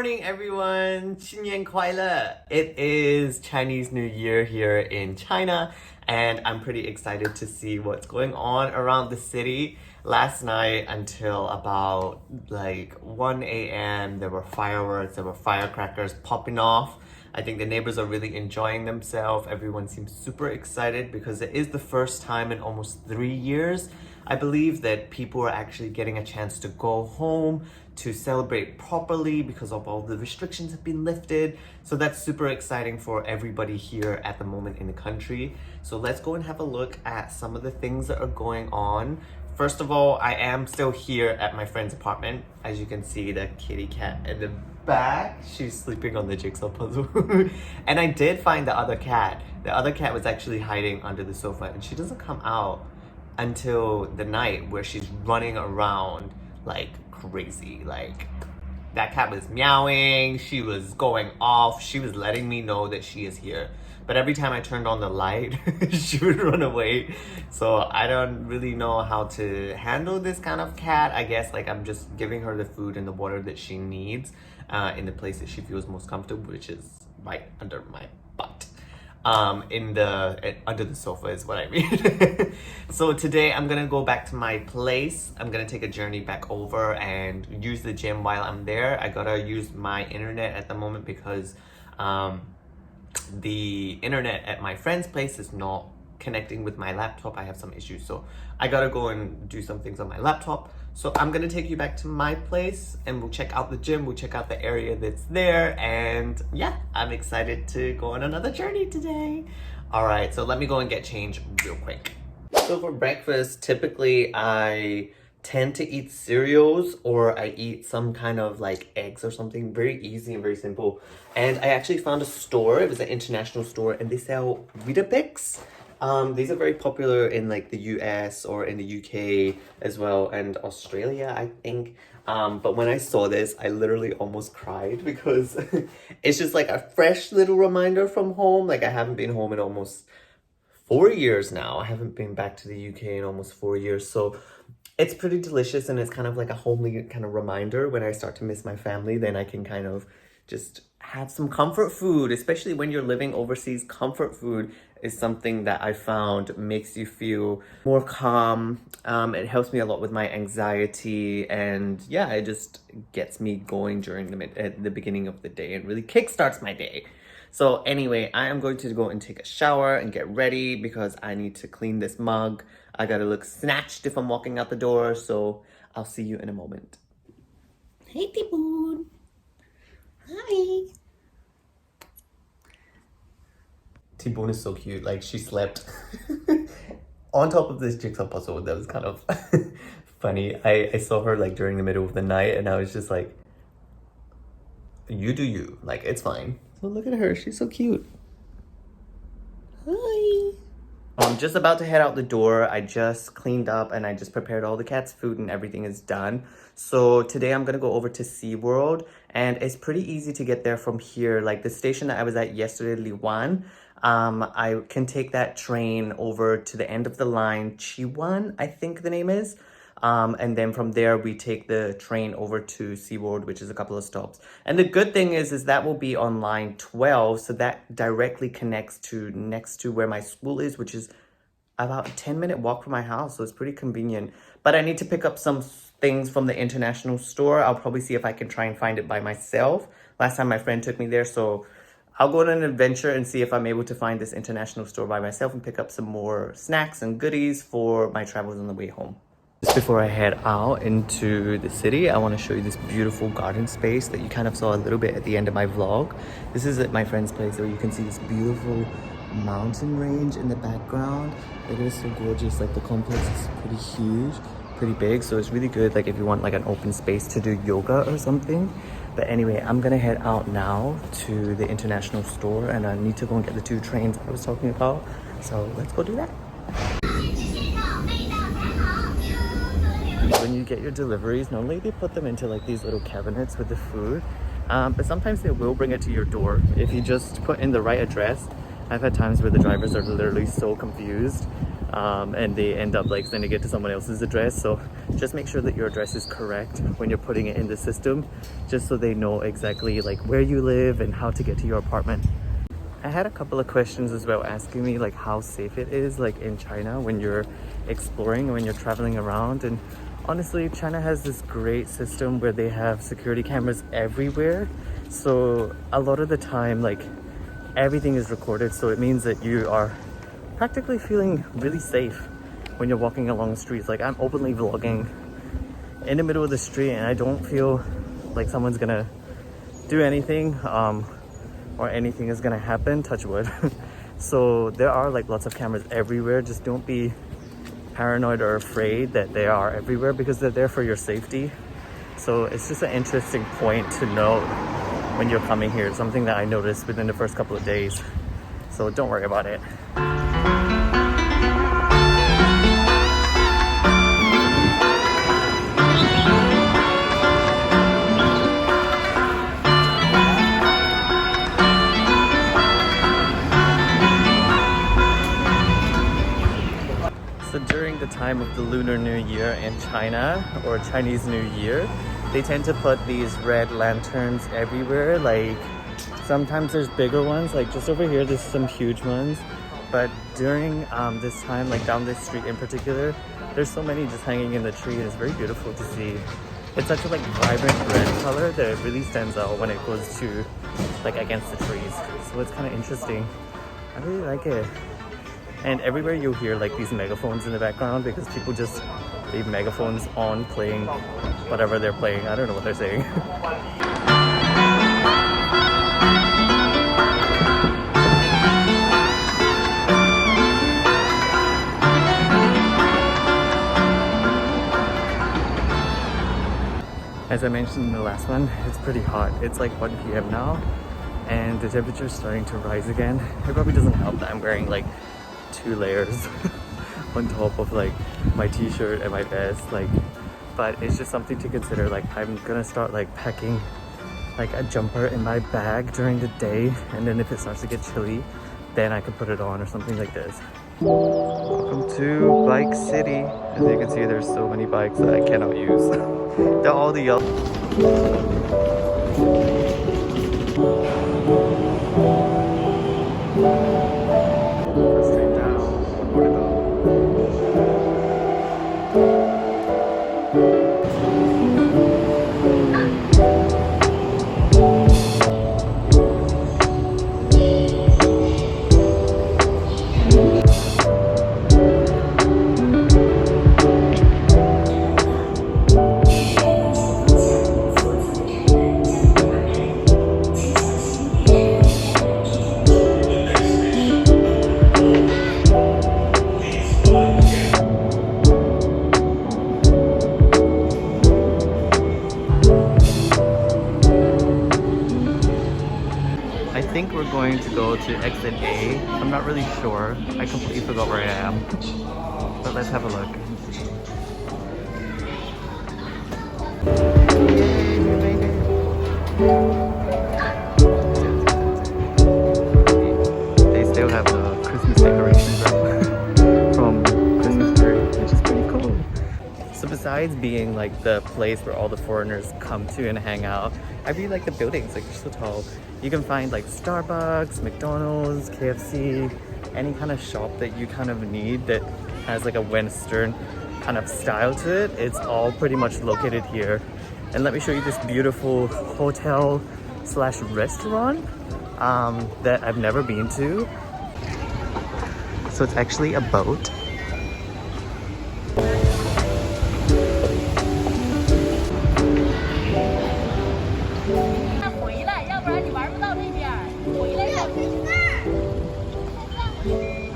morning, everyone! 新年快乐! It is Chinese New Year here in China, and I'm pretty excited to see what's going on around the city. Last night until about like 1 a.m. there were fireworks, there were firecrackers popping off. I think the neighbors are really enjoying themselves. Everyone seems super excited because it is the first time in almost 3 years, I believe, that people are actually getting a chance to go home to celebrate properly because of all the restrictions have been lifted. So that's super exciting for everybody here at the moment in the country. So let's go and have a look at some of the things that are going on. First of all, I am still here at my friend's apartment. As you can see, the kitty cat in the back, she's sleeping on the jigsaw puzzle. And I did find the other cat. The other cat was actually hiding under the sofa, and she doesn't come out until the night, where she's running around like crazy. Like, that cat was meowing, she was going off, she was letting me know that she is here. But every time I turned on the light, she would run away. So I don't really know how to handle this kind of cat. I guess like I'm just giving her the food and the water that she needs in the place that she feels most comfortable, which is right under my butt. Under the sofa is what I mean. So today I'm gonna go back to my place. I'm gonna take a journey back over and use the gym while I'm there. I gotta use my internet at the moment because the internet at my friend's place is not connecting with my laptop. I have some issues, so I gotta go and do some things on my laptop. So I'm gonna take you back to my place and we'll check out the gym, we'll check out the area that's there, and yeah, I'm excited to go on another journey today. All right, so let me go and get changed real quick. So for breakfast, typically I tend to eat cereals, or I eat some kind of like eggs or something. Very easy and very simple. And I actually found a store, it was an international store, and they sell Weetabix. These are very popular in like the US or in the UK as well, and Australia, I think. But when I saw this, I literally almost cried because it's just like a fresh little reminder from home. Like, I haven't been home in almost 4 years now. I haven't been back to the UK in almost 4 years. So it's pretty delicious, and it's kind of like a homely kind of reminder. When I start to miss my family, then I can kind of just have some comfort food, especially when you're living overseas. Comfort food is something that I found makes you feel more calm. It helps me a lot with my anxiety, and yeah, it just gets me going during the beginning of the day and really kickstarts my day. So anyway, I am going to go and take a shower and get ready because I need to clean this mug. I gotta look snatched if I'm walking out the door, so I'll see you in a moment. Hey, Tiboon. Hi. Tiboon is so cute. Like, she slept on top of this jigsaw puzzle. That was kind of funny. I saw her like during the middle of the night, and I was just like, you do you. Like, it's fine. So look at her. She's so cute. Hi. I'm just about to head out the door. I just cleaned up and I just prepared all the cat's food and everything is done. So today I'm gonna go over to SeaWorld, and it's pretty easy to get there from here. Like, the station that I was at yesterday, Liwan, I can take that train over to the end of the line, Chiwan, I think the name is. And then from there, we take the train over to SeaWorld, which is a couple of stops. And the good thing is that will be on line 12. So that directly connects to next to where my school is, which is about a 10-minute walk from my house. So it's pretty convenient. But I need to pick up some things from the international store. I'll probably see if I can try and find it by myself. Last time my friend took me there. So I'll go on an adventure and see if I'm able to find this international store by myself and pick up some more snacks and goodies for my travels on the way home. Just before I head out into the city, I want to show you this beautiful garden space that you kind of saw a little bit at the end of my vlog. This is at my friend's place, where you can see this beautiful mountain range in the background. It is so gorgeous. Like, the complex is pretty huge, pretty big, so it's really good like if you want like an open space to do yoga or something. But anyway, I'm gonna head out now to the international store, and I need to go and get the 2 trains I was talking about. So let's go do that. When you get your deliveries, normally they put them into like these little cabinets with the food, but sometimes they will bring it to your door if you just put in the right address. I've had times where the drivers are literally so confused and they end up like sending it to someone else's address. So just make sure that your address is correct when you're putting it in the system, just so they know exactly like where you live and how to get to your apartment. I had a couple of questions as well asking me like how safe it is like in China when you're exploring and when you're traveling around. And honestly, China has this great system where they have security cameras everywhere. So a lot of the time, like everything is recorded. So it means that you are practically feeling really safe when you're walking along the streets. Like I'm openly vlogging in the middle of the street and I don't feel like someone's gonna do anything or anything is gonna happen, touch wood. So there are like lots of cameras everywhere. Just don't be paranoid or afraid that they are everywhere, because they're there for your safety. So it's just an interesting point to note when you're coming here. It's something that I noticed within the first couple of days. So don't worry about it. So during the time of the Lunar New Year in China, or Chinese New Year, they tend to put these red lanterns everywhere. Like sometimes there's bigger ones, like just over here there's some huge ones. But during this time, like down this street in particular, there's so many just hanging in the tree, and it's very beautiful to see. It's such a like vibrant red color that it really stands out when it goes to like against the trees. So it's kind of interesting. I really like it. And everywhere you'll hear like these megaphones in the background, because people just leave megaphones on playing whatever they're playing. I don't know what they're saying. As I mentioned in the last one, it's pretty hot. It's like 1 p.m. now and the temperature is starting to rise again. It probably doesn't help that I'm wearing like 2 layers on top of like my t-shirt and my vest, like, but it's just something to consider. Like I'm gonna start like packing like a jumper in my bag during the day, and then if it starts to get chilly, then I could put it on or something like this. Welcome to Bike City. As you can see, there's so many bikes that I cannot use. They're all the yellow. Straight down, one more to go. I think we're going to go to exit A. I'm not really sure. I completely forgot where I am. But let's have a look. Yay, we made it. They still have the Christmas decorations up from Christmas period, which is pretty cool. So besides being like the place where all the foreigners come to and hang out, I really like the buildings. Like they're so tall. You can find like Starbucks, McDonald's, KFC, any kind of shop that you kind of need that has like a Western kind of style to it. It's all pretty much located here. And let me show you this beautiful hotel slash restaurant that I've never been to. So it's actually a boat.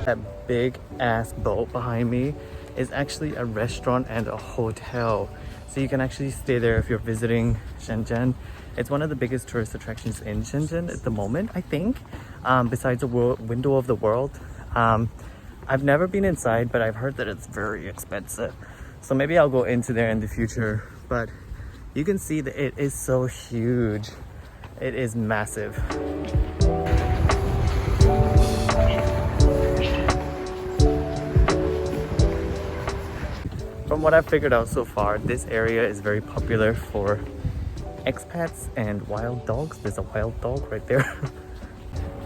That big ass boat behind me is actually a restaurant and a hotel. So you can actually stay there if you're visiting Shenzhen. It's one of the biggest tourist attractions in Shenzhen at the moment, I think, besides the window of the world. I've never been inside, but I've heard that it's very expensive. So maybe I'll go into there in the future. But you can see that it is so huge. It is massive. from what I've figured out so far, this area is very popular for expats and wild dogs. There's a wild dog right there.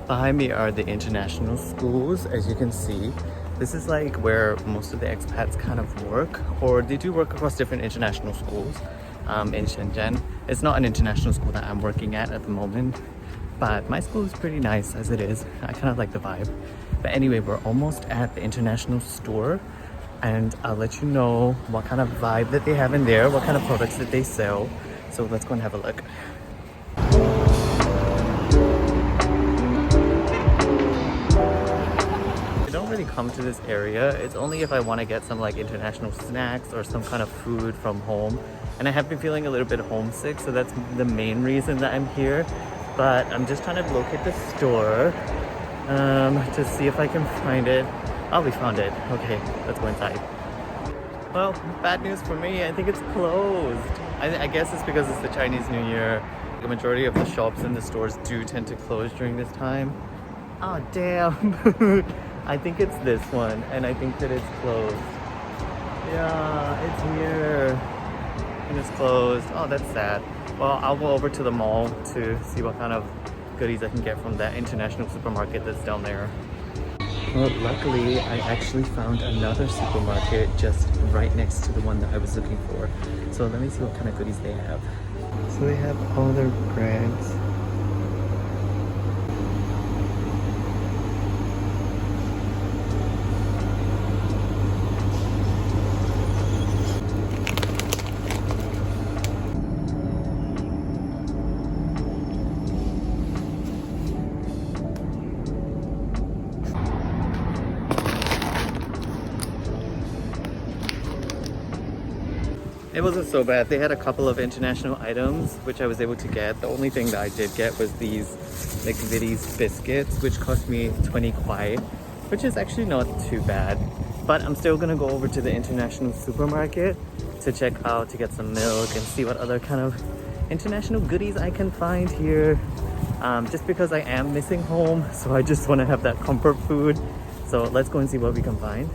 Behind me are the international schools, as you can see. This is like where most of the expats kind of work, or they do work across different international schools in Shenzhen. It's not an international school that I'm working at the moment, but my school is pretty nice as it is. I kind of like the vibe. But anyway, we're almost at the international store, and I'll let you know what kind of vibe that they have in there, what kind of products that they sell. So let's go and have a look. I don't really come to this area. It's only if I want to get some like international snacks or some kind of food from home. And I have been feeling a little bit homesick, so that's the main reason that I'm here. But I'm just trying to locate the store to see if I can find it. Oh, we found it. Okay, let's go inside. Well, bad news for me. I think it's closed. I guess it's because it's the Chinese New Year. The majority of the shops and the stores do tend to close during this time. Oh, damn. I think it's this one, and I think that it's closed. Yeah, it's here. And it's closed. Oh, that's sad. Well, I'll go over to the mall to see what kind of goodies I can get from that international supermarket that's down there. Well, luckily, I actually found another supermarket just right next to the one that I was looking for. So let me see what kind of goodies they have. So they have all their brands. It wasn't so bad. They had a couple of international items which I was able to get. The only thing that I did get was these McVitie's biscuits, which cost me 20 kwai, which is actually not too bad. But I'm still gonna go over to the international supermarket to check out, to get some milk and see what other kind of international goodies I can find here. Just because I am missing home, so I just want to have that comfort food. So let's go and see what we can find.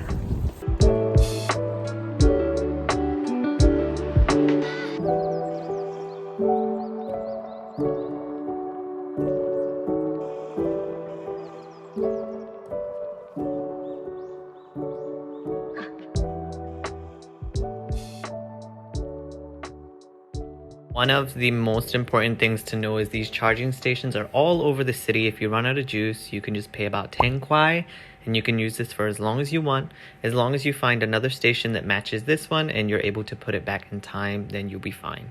One of the most important things to know is these charging stations are all over the city. If you run out of juice, you can just pay about 10 kwai and you can use this for as long as you want. As long as you find another station that matches this one and you're able to put it back in time, then you'll be fine.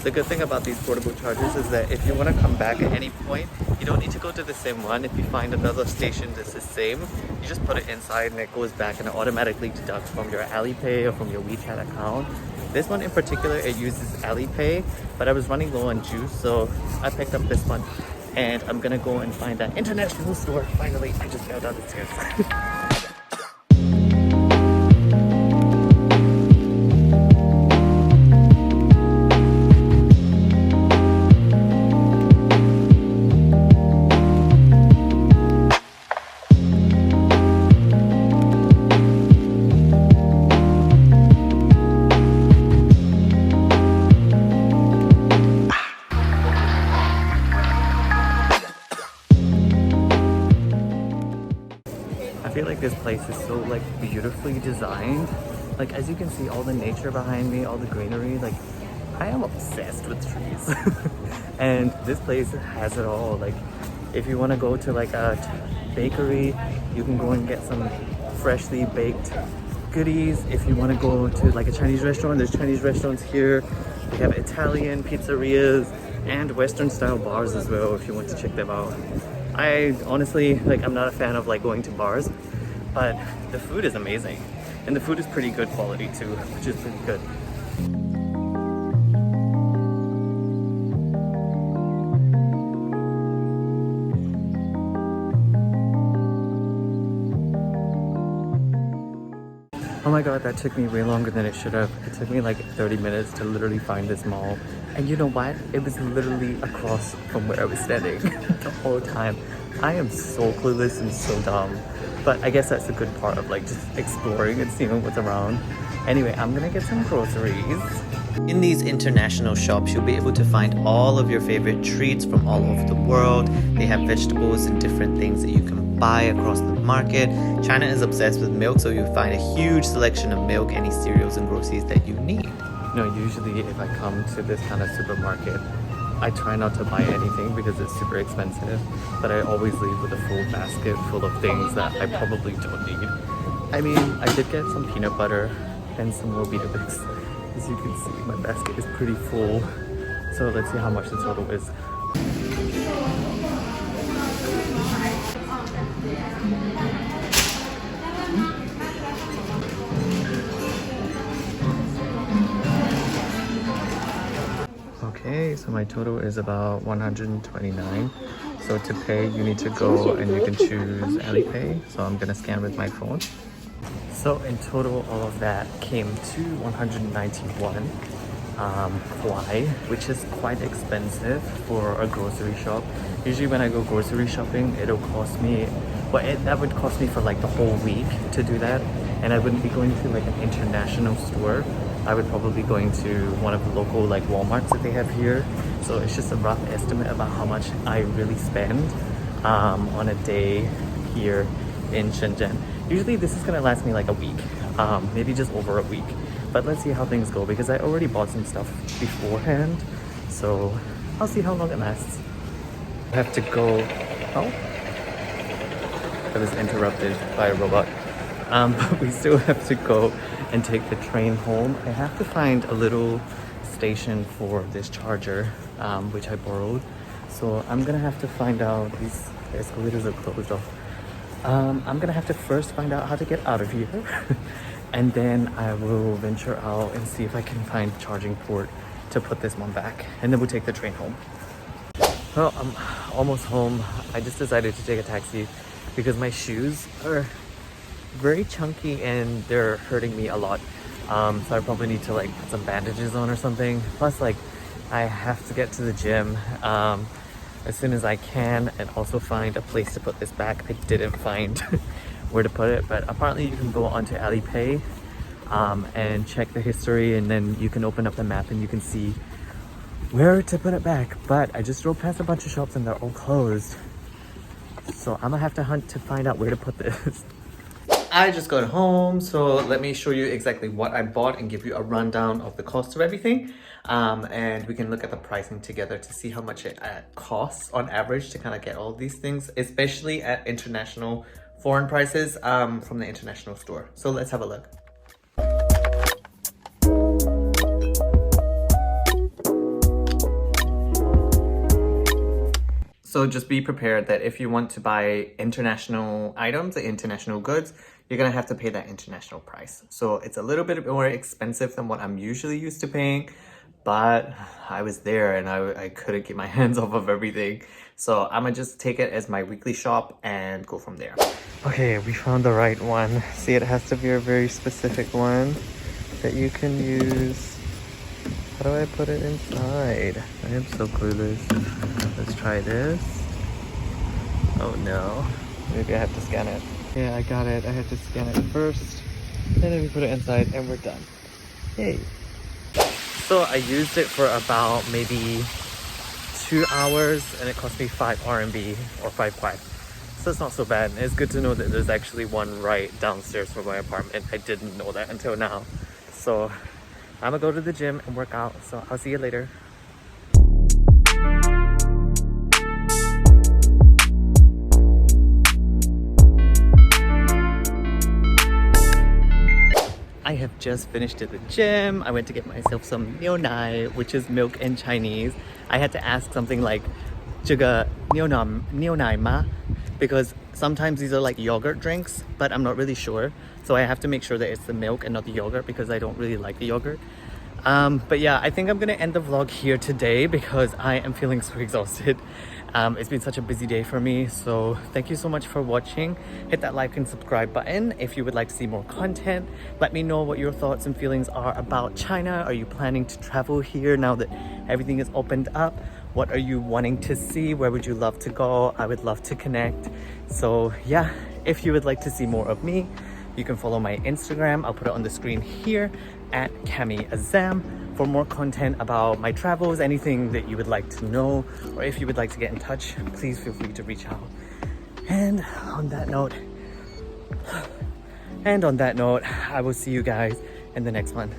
The good thing about these portable chargers is that if you want to come back at any point, you don't need to go to the same one. If you find another station that's the same, you just put it inside and it goes back and it automatically deducts from your Alipay or from your WeChat account. This one in particular, it uses Alipay, but I was running low on juice, so I picked up this one. And I'm gonna go and find that international store. Finally, I just got down the stairs. I feel like this place is so like beautifully designed. Like as you can see, all the nature behind me, all the greenery, like I am obsessed with trees. And this place has it all. Like if you want to go to like a bakery, you can go and get some freshly baked goodies. If you want to go to like a Chinese restaurant, there's Chinese restaurants here. We have Italian pizzerias and Western style bars as well if you want to check them out. I honestly, like, I'm not a fan of like going to bars, but the food is amazing. And the food is pretty good quality too, which is pretty good. Oh my god, that took me way longer than it should have. It took me like 30 minutes to literally find this mall. And you know what? It was literally across from where I was standing the whole time. I am so clueless and so dumb. But I guess that's a good part of like just exploring and seeing what's around. Anyway, I'm gonna get some groceries. In these international shops, you'll be able to find all of your favorite treats from all over the world. They have vegetables and different things that you can buy across the market. China is obsessed with milk, so you'll find a huge selection of milk, any cereals and groceries that you need. Usually if I come to this kind of supermarket, I try not to buy anything because it's super expensive, but I always leave with a full basket full of things that I probably don't need. I mean, I did get some peanut butter and some more Weetabix. As you can see, my basket is pretty full. So let's see how much the total is. Okay, so my total is about 129. So to pay, you need to go and you can choose Alipay. So I'm gonna scan with my phone. So in total, all of that came to 191 Kwai, which is quite expensive for a grocery shop. Usually when I go grocery shopping, it'll cost me, that would cost me for like the whole week to do that. And I wouldn't be going to like an international store. I would probably be going to one of the local like Walmarts that they have here. So it's just a rough estimate about how much I really spend on a day here in Shenzhen. Usually this is gonna last me like a week, maybe just over a week. But let's see how things go because I already bought some stuff beforehand. So I'll see how long it lasts. I have to go, oh, I was interrupted by a robot. But we still have to go and take the train home. I have to find a little station for this charger, which I borrowed. So I'm gonna have to find out, these escalators are closed off. I'm gonna have to first find out how to get out of here and then I will venture out and see if I can find a charging port to put this one back, and then we'll take the train home. Well, I'm almost home. I just decided to take a taxi because my shoes are very chunky and they're hurting me a lot. So I probably need to like put some bandages on or something. Plus like I have to get to the gym as soon as I can and also find a place to put this back. I didn't find where to put it, but apparently you can go onto Alipay and check the history, and then you can open up the map and you can see where to put it back. But I just drove past a bunch of shops and they're all closed. So I'm gonna have to hunt to find out where to put this. I just got home, so let me show you exactly what I bought and give you a rundown of the cost of everything. And we can look at the pricing together to see how much it costs on average to kind of get all these things, especially at international foreign prices from the international store. So let's have a look. So just be prepared that if you want to buy international items, international goods, you're gonna have to pay that international price. So it's a little bit more expensive than what I'm usually used to paying, but I was there and I couldn't get my hands off of everything. So I'm gonna just take it as my weekly shop and go from there. Okay, we found the right one. See, it has to be a very specific one that you can use. How do I put it inside? I am so clueless. Let's try this. Oh no. Maybe I have to scan it. Yeah, I got it. I have to scan it first. And then we put it inside and we're done. Yay. So I used it for about maybe 2 hours and it cost me 5 RMB or 5 kwai. So it's not so bad. It's good to know that there's actually one right downstairs from my apartment. I didn't know that until now. So I'm gonna go to the gym and work out. So I'll see you later. I have just finished at the gym. I went to get myself some niu nai, which is milk in Chinese. I had to ask something like 这个niu nai ma? Because sometimes these are like yogurt drinks, but I'm not really sure. So I have to make sure that it's the milk and not the yogurt because I don't really like the yogurt. But yeah, I think I'm gonna end the vlog here today because I am feeling so exhausted. It's been such a busy day for me, so thank you so much for watching. Hit that like and subscribe button if you would like to see more content. Let me know what your thoughts and feelings are about China. Are you planning to travel here now that everything is opened up? What are you wanting to see? Where would you love to go? I would love to connect. So yeah, if you would like to see more of me, You can follow my Instagram. I'll put it on the screen here at Cami Azam for more content about my travels, anything that you would like to know, or if you would like to get in touch, please feel free to reach out. And on that note, I will see you guys in the next one.